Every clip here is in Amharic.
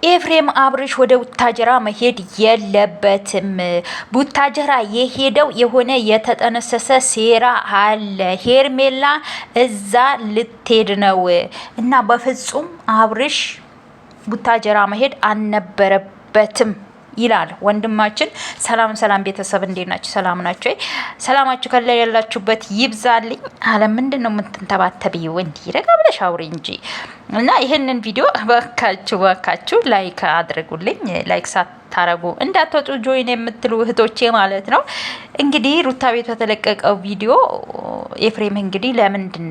ኤፍሬም አብርሽ ወደ ቡታጀራ መሄድ የለበትም። ቡታጀራ የሄደው የሆነ የተጠነሰሰ ሴራ አለ። ሄርሜላ እዛ ልትሄድ ነው እና በፍጹም አብርሽ ቡታጀራ መሄድ አልነበረበትም ይላል ወንድማችን። ሰላም ሰላም ቤተሰብ እንዴት ናችሁ? ሰላም ናችሁ? ሰላማችሁ ከላይ ያላችሁበት ይብዛልኝ። አለ ምንድን ነው የምትንተባተቢው? እንዲህ ረጋ ብለሽ አውሪ እንጂ። እና ይህንን ቪዲዮ ባካችሁ ላይክ አድርጉልኝ። ላይክ ሳታረጉ እንዳትወጡ ጆይን የምትሉ እህቶቼ ማለት ነው። እንግዲህ ሩታ ቤት በተለቀቀው ቪዲዮ ኤፍሬም እንግዲህ ለምንድን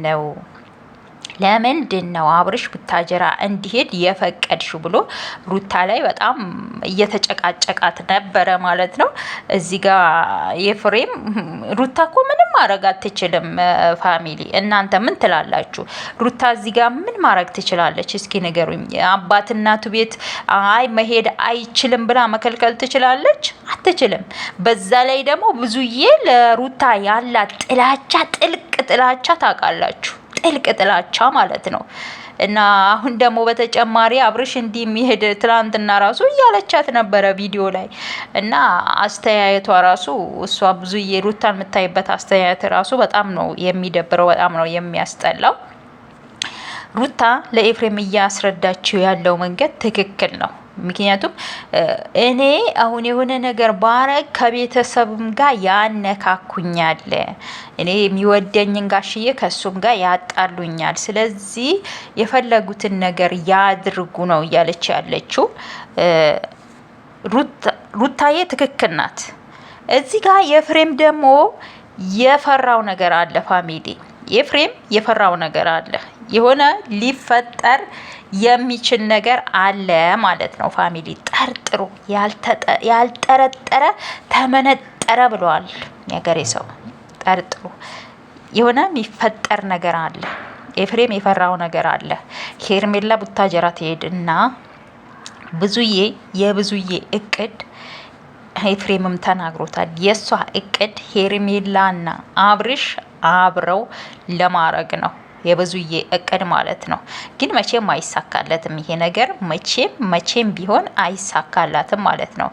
ነው አብርሽ ቡታጀራ እንዲሄድ የፈቀድሽው ብሎ ሩታ ላይ በጣም እየተጨቃጨቃት ነበረ ማለት ነው። እዚህ ጋር ኤፍሬም ሩታ እኮ ምንም ማድረግ አትችልም። ፋሚሊ እናንተ ምን ትላላችሁ? ሩታ እዚህ ጋር ምን ማድረግ ትችላለች? እስኪ ንገሩኝ። አባት እናቱ ቤት አይ መሄድ አይችልም ብላ መከልከል ትችላለች? አትችልም። በዛ ላይ ደግሞ ብዙዬ ለሩታ ያላት ጥላቻ ጥልቅ ጥላቻ ታውቃላችሁ። ጥልቅ ጥላቻ ማለት ነው። እና አሁን ደግሞ በተጨማሪ አብርሽ እንዲህ የሚሄድ ትላንትና ራሱ እያለቻት ነበረ ቪዲዮ ላይ እና አስተያየቷ ራሱ እሷ ብዙ የሩታን የምታይበት አስተያየት ራሱ በጣም ነው የሚደብረው፣ በጣም ነው የሚያስጠላው። ሩታ ለኤፍሬም እያስረዳችው ያለው መንገድ ትክክል ነው። ምክንያቱም እኔ አሁን የሆነ ነገር ባረግ ከቤተሰብም ጋር ያነካኩኛል፣ እኔ የሚወደኝን ጋሽዬ ከሱም ጋር ያጣሉኛል። ስለዚህ የፈለጉትን ነገር ያድርጉ ነው እያለች ያለችው። ሩታዬ ትክክል ናት። እዚህ ጋር የፍሬም ደግሞ የፈራው ነገር አለ ፋሚሊ። ኤፍሬም የፈራው ነገር አለ። የሆነ ሊፈጠር የሚችል ነገር አለ ማለት ነው ፋሚሊ። ጠርጥሩ፣ ያልጠረጠረ ተመነጠረ ብለዋል የሀገሬ ሰው። ጠርጥሩ፣ የሆነ የሚፈጠር ነገር አለ። ኤፍሬም የፈራው ነገር አለ። ሄርሜላ ቡታጀራ ትሄድና የብዙዬ እቅድ ኤፍሬምም ተናግሮታል። የእሷ እቅድ ሄርሜላና አብርሽ አብረው ለማድረግ ነው። የብዙዬ እቅድ ማለት ነው። ግን መቼም አይሳካለትም ይሄ ነገር፣ መቼም ቢሆን አይሳካላትም ማለት ነው።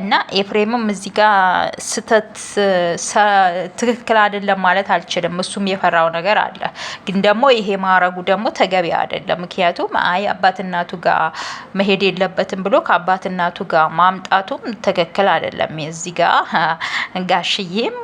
እና ኤፍሬምም እዚህ ጋር ስተት ትክክል አይደለም ማለት አልችልም። እሱም የፈራው ነገር አለ። ግን ደግሞ ይሄ ማረጉ ደግሞ ተገቢ አይደለም። ምክንያቱም አይ አባት እናቱ ጋር መሄድ የለበትም ብሎ ከአባት እናቱ ጋር ማምጣቱም ትክክል አይደለም። እዚህ ጋር ጋሽዬም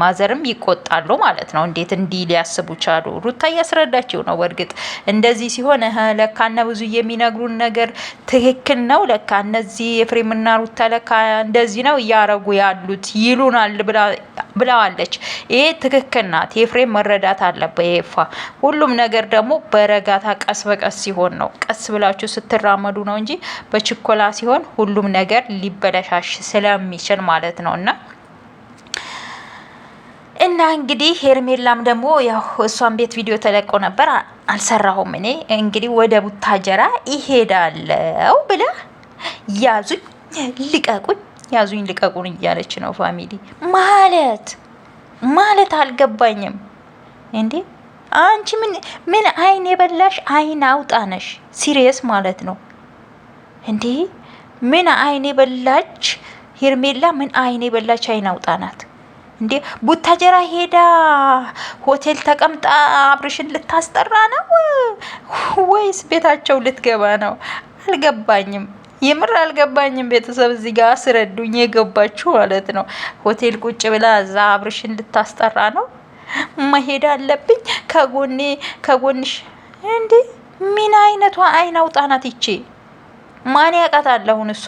ማዘርም ይቆጣሉ ማለት ነው። እንዴት እንዲህ ሊያስቡ ቻሉ? ሩታ እያስረዳችው ነው። በእርግጥ እንደዚህ ሲሆን ለካ እነ ብዙ የሚነግሩን ነገር ትክክል ነው፣ ለካ እነዚህ ኤፍሬምና ሩታ ለካ እንደዚህ ነው እያረጉ ያሉት ይሉናል ብለዋለች። ይሄ ትክክል ናት። ኤፍሬም መረዳት አለበት። ይፋ ሁሉም ነገር ደግሞ በረጋታ ቀስ በቀስ ሲሆን ነው። ቀስ ብላችሁ ስትራመዱ ነው እንጂ በችኮላ ሲሆን ሁሉም ነገር ሊበለሻሽ ስለሚችል ማለት ነው። እና እንግዲህ ሄርሜላም ደግሞ ያው እሷን ቤት ቪዲዮ ተለቆ ነበር፣ አልሰራሁም እኔ እንግዲህ ወደ ቡታጀራ ይሄዳለው ብላ ያዙኝ ልቀቁኝ እያለች ነው ፋሚሊ። ማለት አልገባኝም እንዴ አንቺ ምን አይን የበላሽ አይን አውጣነሽ? ሲሪየስ ማለት ነው እንዴ? ምን አይን የበላች ሄርሜላ፣ ምን አይን የበላች አይን አውጣናት እንዴ? ቡታጀራ ሄዳ ሆቴል ተቀምጣ አብርሽን ልታስጠራ ነው ወይስ ቤታቸው ልትገባ ነው? አልገባኝም፣ የምር አልገባኝም። ቤተሰብ እዚህ ጋር አስረዱኝ፣ የገባችሁ ማለት ነው። ሆቴል ቁጭ ብላ እዛ አብርሽን ልታስጠራ ነው? መሄድ አለብኝ ከጎንሽ እንዴ? ምን አይነቷ አይን አውጣናት ይቺ? ማን ያውቃታል አሁን እሷ?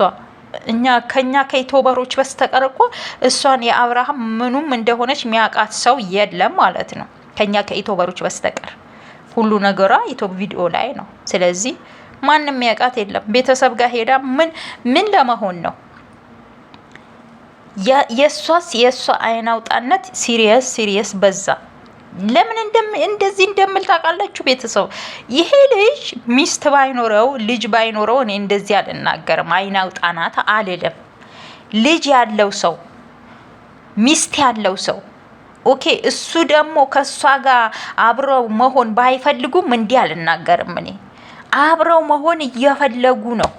ከኛ ከኢትዮበሮች በስተቀር እኮ እሷን የአብርሃም ምኑም እንደሆነች ሚያውቃት ሰው የለም ማለት ነው። ከኛ ከኢትዮበሮች በስተቀር ሁሉ ነገሯ ዩቲዩብ ቪዲዮ ላይ ነው። ስለዚህ ማንም ሚያውቃት የለም። ቤተሰብ ጋር ሄዳ ምን ለመሆን ነው? የእሷ አይን አውጣነት ሲሪየስ በዛ። ለምን እንደዚህ እንደምል ታውቃላችሁ ቤተሰብ? ይሄ ልጅ ሚስት ባይኖረው ልጅ ባይኖረው እኔ እንደዚህ አልናገርም፣ አይን አውጣናት አልልም። ልጅ ያለው ሰው ሚስት ያለው ሰው ኦኬ፣ እሱ ደግሞ ከሷ ጋር አብረው መሆን ባይፈልጉም እንዲህ አልናገርም እኔ። አብረው መሆን እየፈለጉ ነው።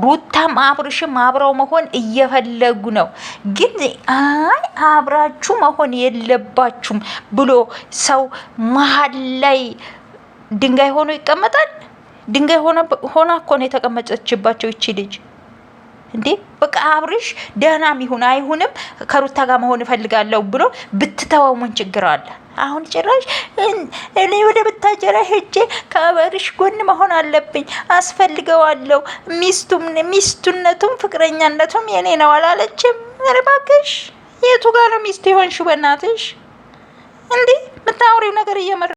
ሩታም አብርሽም አብረው መሆን እየፈለጉ ነው። ግን አይ አብራችሁ መሆን የለባችሁም ብሎ ሰው መሀል ላይ ድንጋይ ሆኖ ይቀመጣል? ድንጋይ ሆና እኮ ነው የተቀመጠችባቸው ይቺ ልጅ እንዴ። በቃ አብርሽ ደህናም ይሁን አይሁንም ከሩታ ጋር መሆን እፈልጋለሁ ብሎ ብትተወው ምን ችግር አለ? አሁን ጭራሽ እኔ ወደ ብታጀራ ሄጄ ከአብርሽ ጎን መሆን አለብኝ አስፈልገዋለሁ፣ ሚስቱነቱም ፍቅረኛነቱም የኔ ነው አላለችም? ኧረ እባክሽ የቱ ጋር ነው ሚስት ይሆንሽው? በእናትሽ እንዴ የምታወሪው ነገር እየመረ